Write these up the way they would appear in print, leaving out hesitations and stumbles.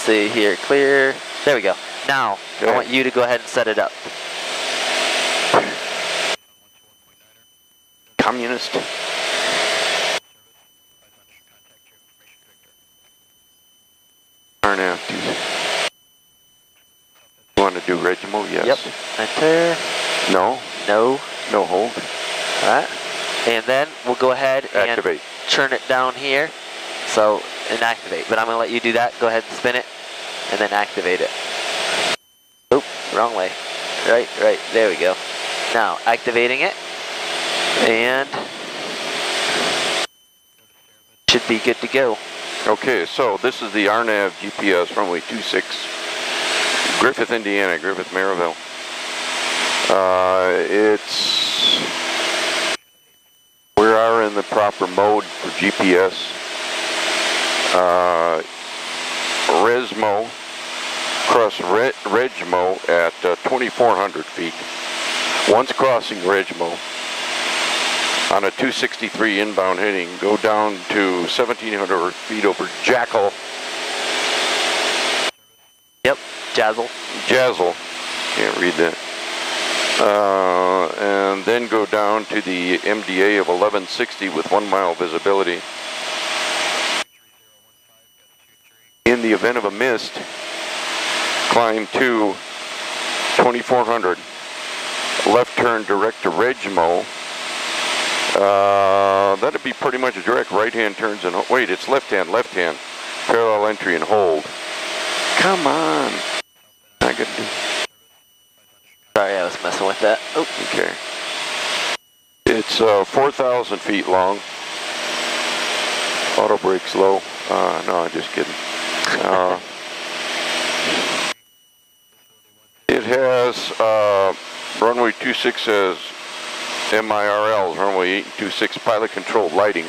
see here, clear. There we go. Now, I want you to go ahead and set it up. Communist. RNAV. You want to do Regimo? Yes. Yep. Enter. No. No. No hold. All right. And then we'll go ahead Activate. and turn it down here. So, and activate. But I'm going to let you do that. Go ahead and spin it. And then activate it. Oop, wrong way. Right. There we go. Now, activating it. And should be good to go. Okay, so this is the RNAV GPS runway 26, Griffith, Indiana, Griffith, Maryville. We are in the proper mode for GPS. Resmo, cross Regmo at 2,400 feet. Once crossing Regmo, on a 263 inbound heading, go down to 1,700 feet over Jackal. Yep, Jazzle. Jazzle, can't read that. And then go down to the MDA of 1160 with 1 mile visibility. In the event of a mist, climb to 2,400, left turn direct to Regmo. That'd be pretty much a direct right-hand turns and, wait, it's left-hand, parallel entry and hold. Come on. I could do. Sorry, I was messing with that. Oh. Okay. It's 4,000 feet long. Auto brake's low. No, I'm just kidding. It has, runway 26 says, MIRLs, runway 8 and 26, pilot controlled lighting.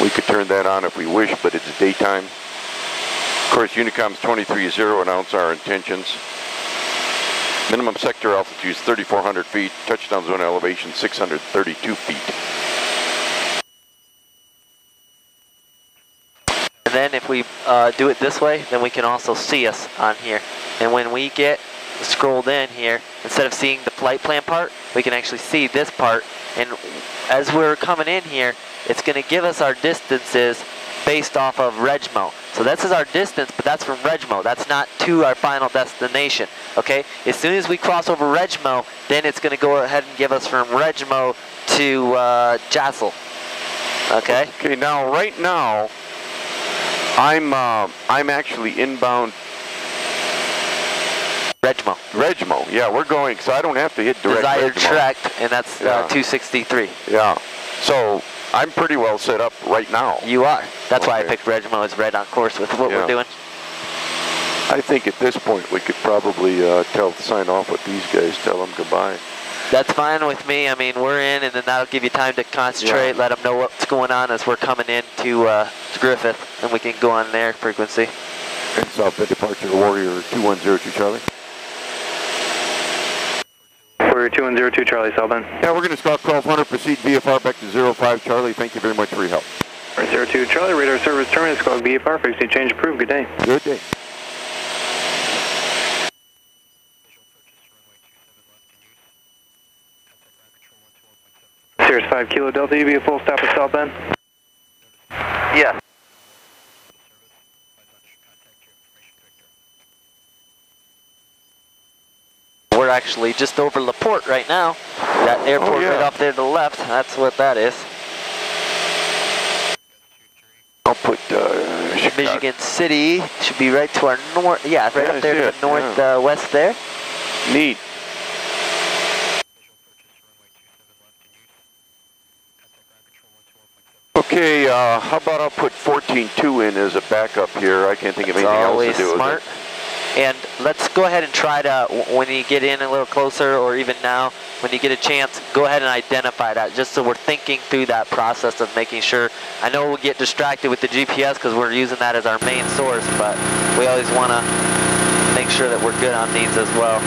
We could turn that on if we wish, but it's daytime. Of course, Unicom's 23.0 announce our intentions. Minimum sector altitude is 3,400 feet. Touchdown zone elevation 632 feet. And then if we do it this way, then we can also see us on here. And when we get scrolled in here, instead of seeing the flight plan part, we can actually see this part. And as we're coming in here, it's going to give us our distances based off of Regmo. So this is our distance, but that's from Regmo. That's not to our final destination. Okay? As soon as we cross over Regmo, then it's going to go ahead and give us from Regmo to Jassel. Okay? Okay. Now, right now, I'm actually inbound. Regmo, yeah, we're going, so I don't have to hit direct desired Regmo. track, and that's 263. Yeah, so I'm pretty well set up right now. You are. That's why I picked Regmo as right on course with what we're doing. I think at this point we could probably sign off with these guys, tell them goodbye. That's fine with me. I mean, we're in, and then that'll give you time to concentrate, let them know what's going on as we're coming in to Griffith, and we can go on their frequency. And Southbend departure Warrior 2102 Charlie. Warrior 2102 Charlie, Southbend. Yeah, we're going to start 1200, proceed VFR back to 05 Charlie. Thank you very much for your help. 02 Charlie, radar service terminus, squawk VFR, frequency change approved. Good day. Good day. Sirius 5 Kilo Delta, you be a full stop at Southbend? Yeah. We're actually just over LaPorte right now. That airport right off there to the left, that's what that is. I'll put Michigan City should be right to our north, right up there to the northwest there. Neat. Okay, how about I'll put 14.2 in as a backup here. I can't think of anything else to do. Always smart. And let's go ahead and try to, when you get in a little closer, or even now, when you get a chance, go ahead and identify that, just so we're thinking through that process of making sure. I know we'll get distracted with the GPS because we're using that as our main source, but we always want to make sure that we're good on these as well.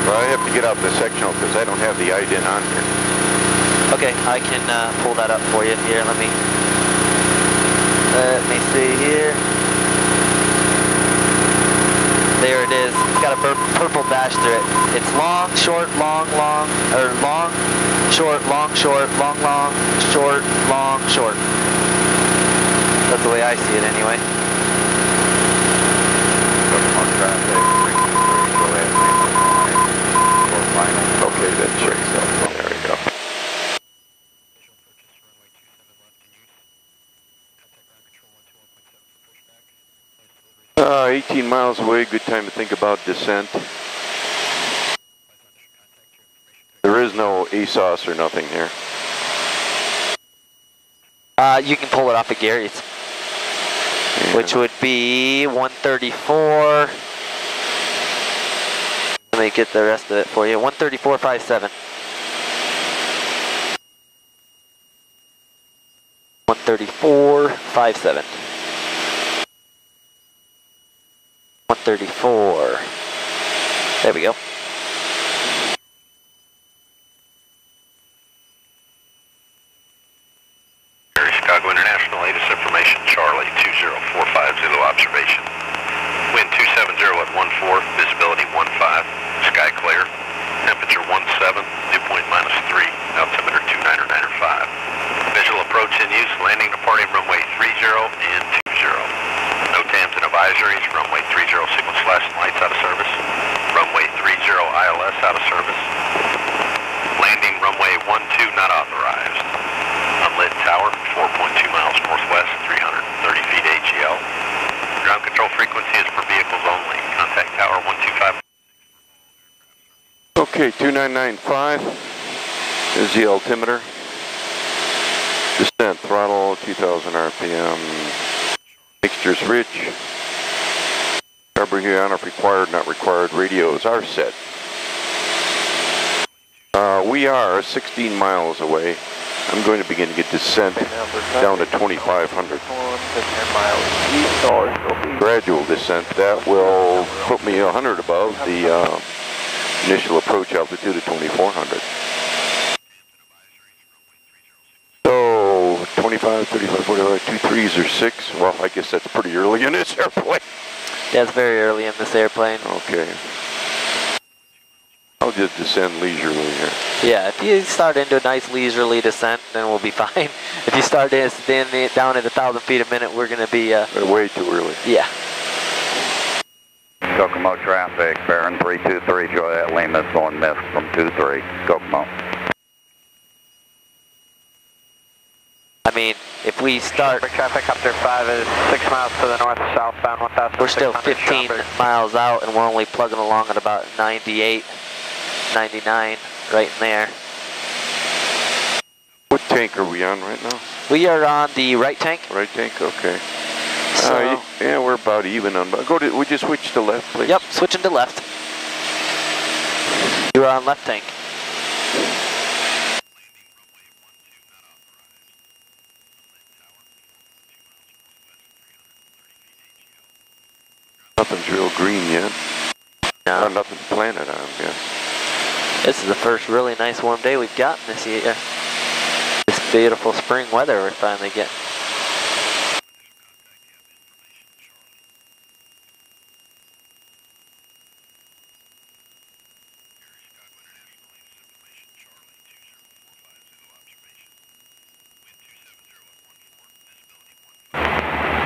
Well, I have to get out the sectional because I don't have the IDEN on here. Okay, I can pull that up for you here. Let Let me see here. There it is. It's got a purple dash through it. It's long, short, long, long, or long, short, long, short, long, long, short, long, short. That's the way I see it anyway. Okay, that checks out. There we go. 18 miles away, good time to think about descent. There is no ASOS or nothing here. You can pull it off of Gary's, which would be 134. Let me get the rest of it for you. 134.57. 134.57. 134. There we go. Chicago International, latest information, Charlie 20450 observation. Wind 270 at 14, visibility 15, sky clear, temperature 17, dew point -3, altimeter 2995. Visual approach in use, landing departing runway 30 and 20. No TAMs and advisories, runway 30 signal flashing lights out of service, runway 30 ILS out of service, landing runway 12 not authorized. Unlit tower, 4.2 miles northwest, 330 feet AGL. Ground control frequency is for vehicles only. Contact tower 125. Okay, 2995 is the altimeter. Descent throttle, 2000 RPM. Mixture's rich. Carburetor on if required, not required. Radios are set. We are 16 miles away. I'm going to begin to get descent down to 2,500. Gradual descent. That will put me 100 above the initial approach altitude of 2,400. So 25, 35, 45, 2 3s or 6. Well, I guess that's pretty early in this airplane. Yeah, it's very early in this airplane. Okay. I'll just descend leisurely here. Yeah, if you start into a nice leisurely descent, then we'll be fine. If you start down at 1,000 feet a minute, we're going to be... way too early. Yeah. Kokomo traffic, Baron 323, Juliet Lima, going miss from 23, Kokomo. I mean, if we start... Traffic up there 5 is 6 miles to the north, southbound 1,000. We're still 15 miles out, and we're only plugging along at about 98, 99, right in there. What tank are we on right now? We are on the right tank. Right tank, okay. So, yeah, we're about even on. Would you switch to left, please? Yep, switching to left. You are on left tank. Nothing's real green yet. No. Nothing's planted on, yes. This is the first really nice warm day we've gotten this year. This beautiful spring weather we're finally getting.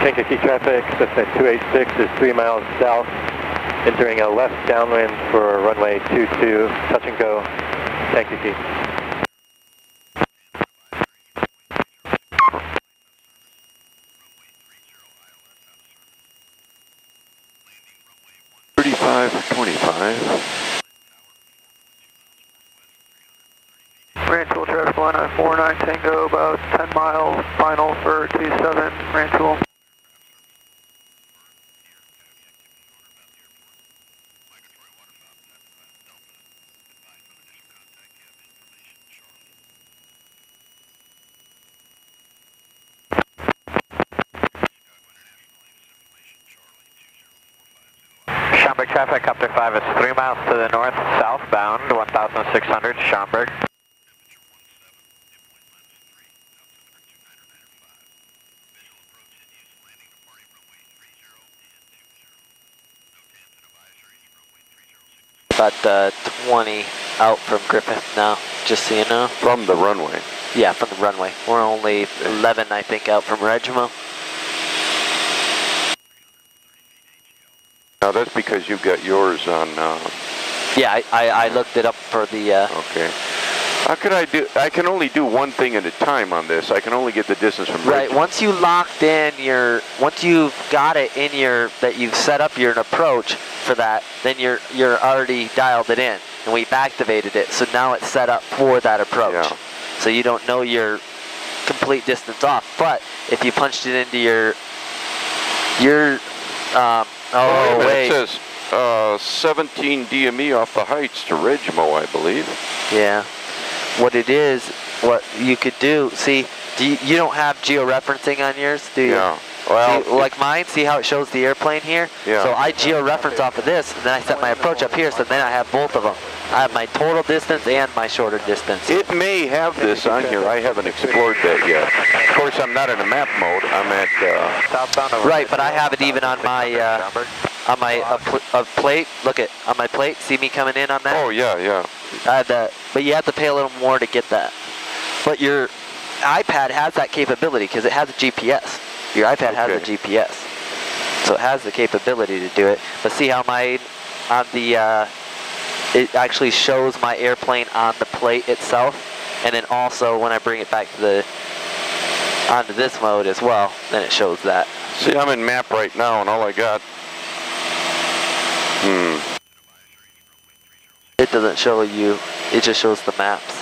Kankakee traffic, Cessna 286 is 3 miles south, entering a left downwind for runway 22, touch and go, Kankakee. Rantoul traffic line on 49 Tango, about 10 miles, final for 27 Rantoul. Schaumburg traffic up to 5 is 3 miles to the north, southbound 1,600 Schaumburg. about 20 out from Griffith now, just so you know. From the runway? Yeah, from the runway. We're only 11, I think, out from Regimo. Now that's because you've got yours on... Yeah, I looked it up for the... Okay. How could I do... I can only do one thing at a time on this. I can only get the distance from... Right, once you locked in your... Once you've got it in your... That you've set up your approach for that, then you're already dialed it in. And we've activated it, so now it's set up for that approach. Yeah. So you don't know your complete distance off. But if you punched it into your... oh, wait. It says 17 DME off the heights to Regimo, I believe. Yeah. What it is, what you could do, see, you don't have georeferencing on yours, do you? Yeah. Well, see, like mine, see how it shows the airplane here? Yeah. So I georeference off of this, and then I set my approach up here, so then I have both of them. I have my total distance and my shorter distance. it may have this on here. I haven't explored that yet. Of course, I'm not in a map mode. I'm at... Right, but I have it even on my plate. Look at on my plate. See me coming in on that? Oh, yeah, yeah. I have that, but you have to pay a little more to get that. But your iPad has that capability because it has a GPS. Your iPad has a GPS, so it has the capability to do it. But see how my on the it actually shows my airplane on the plate itself, and then also when I bring it back to the onto this mode as well, then it shows that. See, I'm in map right now, and all I got... It doesn't show you, it just shows the maps.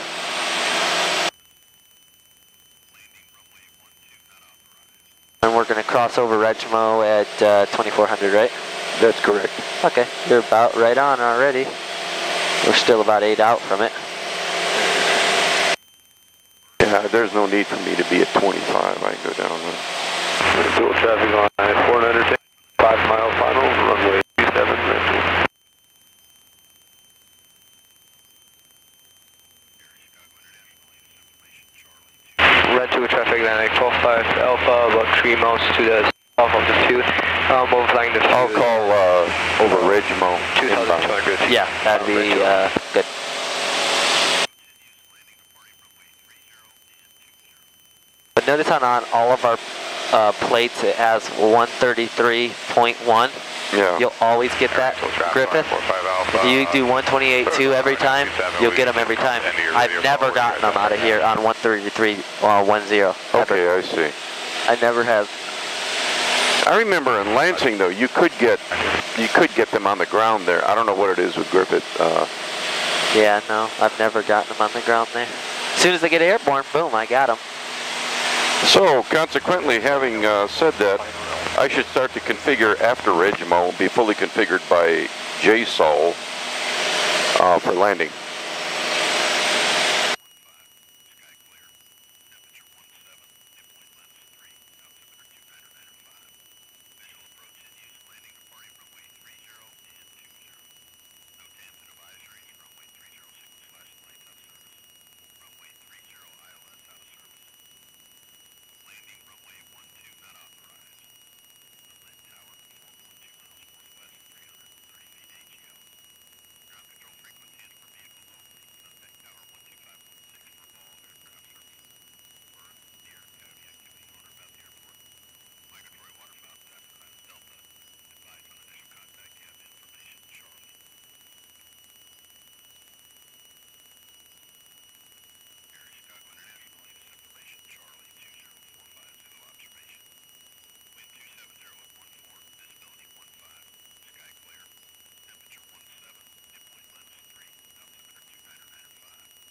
And we're going to cross over Regimo at 2400, right? That's correct. Okay, you're about right on already. We're still about 8 out from it. Yeah, there's no need for me to be at 25. I can go down there. Dual traffic on 400, 5 mile final, runway 27, Rental. Rental traffic Atlantic 12-5 Alpha, about 3 miles to the south of the field. We're flying the field. I'll call over Regimo. 2,200. Yeah, that'd be good. But notice on all of our plates it has 133.1. Yeah. You'll always get that, Griffith. If you do 128.2 every time, you'll get them every time. I've never gotten them out of here on 133.10. Okay, I see. I never have. I remember in Lansing though, you could get them on the ground there. I don't know what it is with Griffith. Yeah, no, I've never gotten them on the ground there. As soon as they get airborne, boom, I got them. So consequently, having said that, I should start to configure after Regimo, be fully configured by JSOL for landing.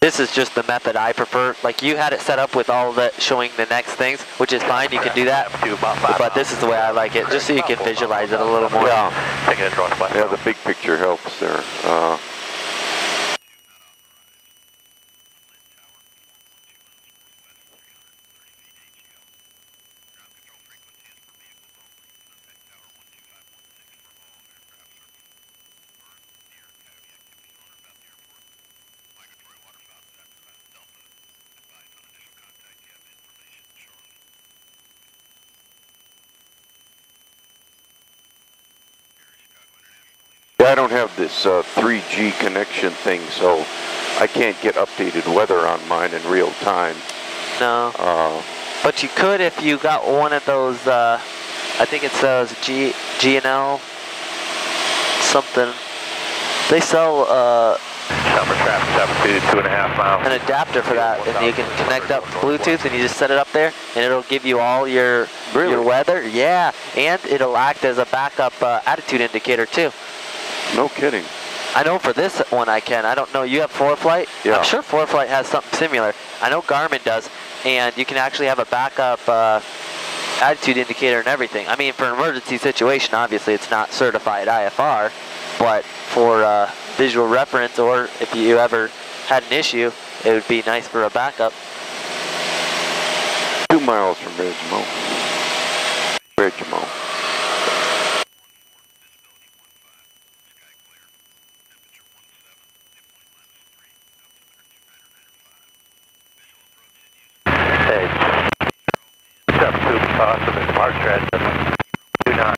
This is just the method I prefer. Like you had it set up with all the showing the next things, which is fine, you can do that. But this is the way I like it, just so you can visualize it a little more. Yeah, the big picture helps there. I don't have this 3G connection thing, so I can't get updated weather on mine in real time. No. But you could if you got one of those, I think it says G&L something. They sell Summer traffic, 2.5 miles. an adapter for that, and you can connect up Bluetooth, and you just set it up there, and it'll give you all your weather. Yeah, and it'll act as a backup attitude indicator too. No kidding. I know for this one I can. I don't know. You have ForeFlight? Yeah. I'm sure ForeFlight has something similar. I know Garmin does, and you can actually have a backup attitude indicator and everything. I mean, for an emergency situation, obviously it's not certified IFR, but for visual reference, or if you ever had an issue, it would be nice for a backup. 2 miles from Ridgemo. Hey, 72 because of the smart stretch. 29.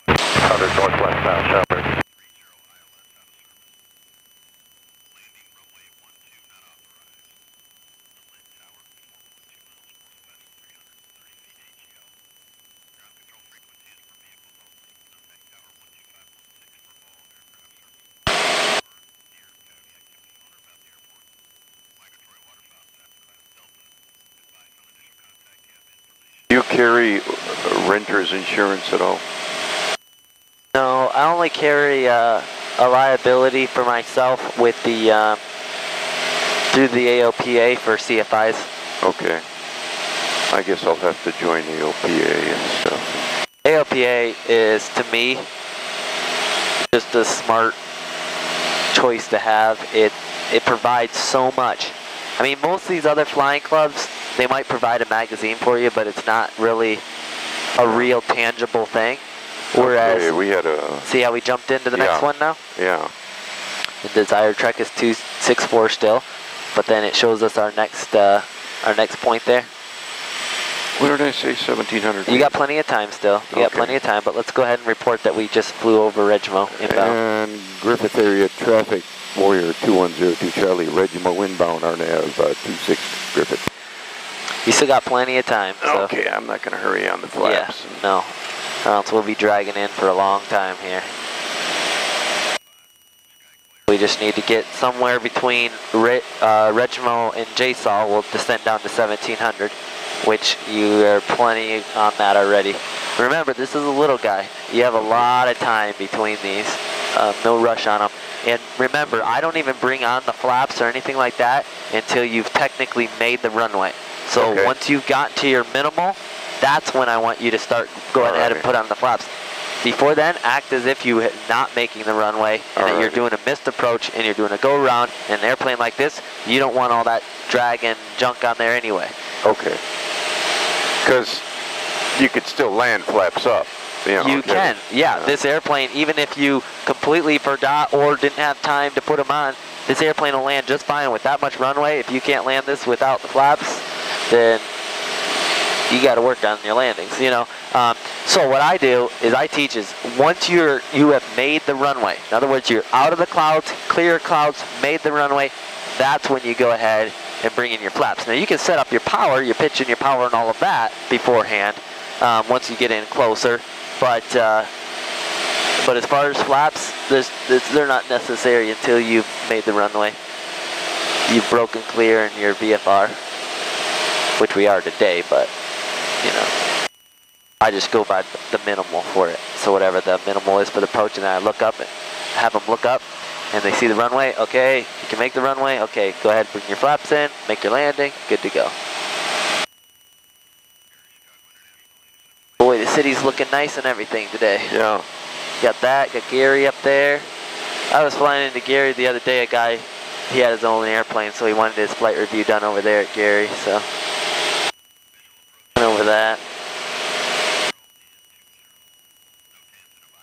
100 northwest bound Shelburne. Do you carry renter's insurance at all? No, I only carry a liability for myself with the through the AOPA for CFIs. Okay. I guess I'll have to join the AOPA and stuff. AOPA is, to me, just a smart choice to have. It provides so much. I mean, most of these other flying clubs, they might provide a magazine for you, but it's not really a real tangible thing. Whereas, okay, we had a... see how we jumped into the next one now? Yeah. The desired trek is 264 still, but then it shows us our next point there. What did I say, 1700? You got plenty of time still. You got plenty of time, but let's go ahead and report that we just flew over Regimo inbound. And Griffith area traffic, Warrior 2102 Charlie, Regimo inbound, RNAV 26 Griffith. You still got plenty of time. So. Okay, I'm not going to hurry on the flaps. Yeah, no. Or else we'll be dragging in for a long time here. We just need to get somewhere between Regimo and JSOL. We'll descend down to 1700, which you are plenty on that already. Remember, this is a little guy. You have a lot of time between these. No rush on them. And remember, I don't even bring on the flaps or anything like that until you've technically made the runway. So once you've got to your minimal, that's when I want you to start going ahead and put on the flaps. Before then, act as if you're not making the runway and that you're doing a missed approach and you're doing a go around. And an airplane like this, you don't want all that drag and junk on there anyway. Okay. Because you could still land flaps up. You can, yeah. This airplane, even if you completely forgot or didn't have time to put them on, this airplane will land just fine with that much runway. If you can't land this without the flaps, then you got to work on your landings, you know. So what I do is I teach is once you have made the runway, in other words, you're out of the clouds, clear clouds, made the runway, that's when you go ahead and bring in your flaps. Now you can set up your power, your pitch and your power and all of that beforehand once you get in closer. But as far as flaps, they're not necessary until you've made the runway. You've broken clear in your VFR, which we are today, but, you know, I just go by the minimal for it. So whatever the minimal is for the approach, and then I look up and have them look up, and they see the runway. Okay, you can make the runway. Okay, go ahead, bring your flaps in, make your landing, good to go. Boy, the city's looking nice and everything today. Yeah. Got that, got Gary up there. I was flying into Gary the other day, a guy, he had his own airplane, so he wanted his flight review done over there at Gary, so went over that.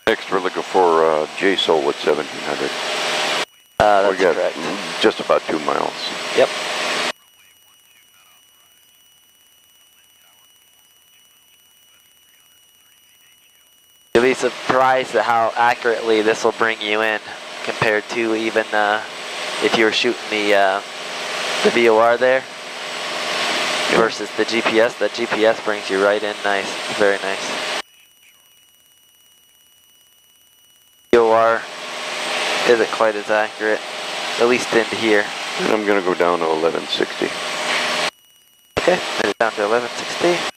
Next we're looking for JSOL with 1700. That's we got correct. Just about 2 miles. Yep. be surprised at how accurately this will bring you in compared to even if you were shooting the VOR there versus the GPS. The GPS brings you right in nice. It's very nice. VOR isn't quite as accurate, at least into here. And I'm going to go down to 1160. Okay, put it down to 1160.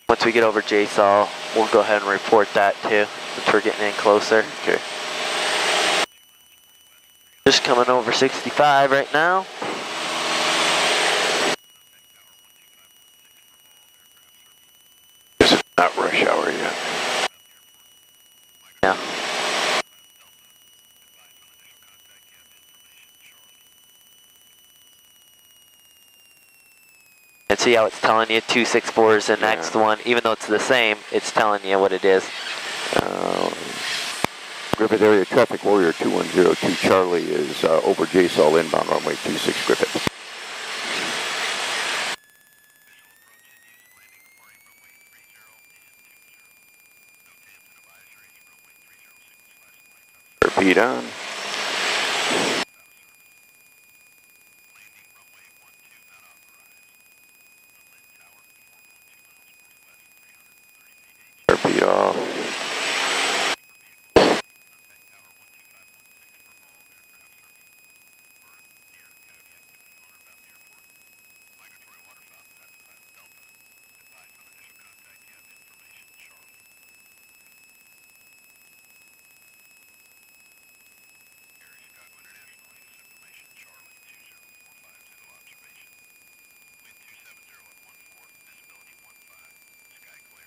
Once we get over JSOL, we'll go ahead and report that too, since we're getting in closer. Okay. Just coming over 65 right now. It's not rush hour yet. Yeah. And see how it's telling you 264 is the next one, even though it's the same, it's telling you what it is. Griffith area traffic warrior 2102 Charlie is over JSOL inbound runway 26 Griffith. Repeat on. Repeat off.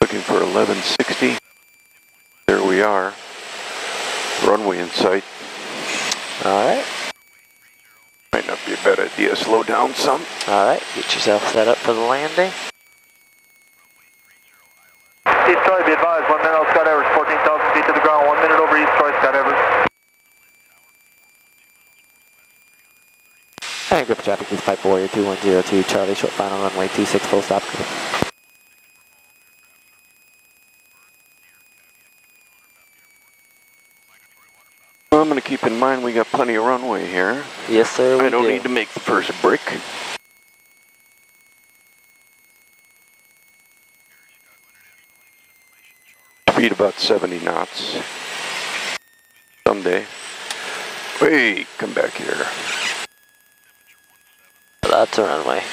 Looking for 1160. There we are. Runway in sight. Alright. Might not be a bad idea. Slow down some. Alright, get yourself set up for the landing. East Troy, be advised, 1 minute out Scott Evers, 14,000 feet to the ground, 1 minute over East Troy, Scott Evers. Alright, Griffith traffic is Pipe Warrior 2102 Charlie, short final runway 26 full stop. Well, I'm going to keep in mind we got plenty of runway here. Yes, sir. I don't need to make the first brick. Speed about 70 knots. Someday. Wait, come back here. That's a runway.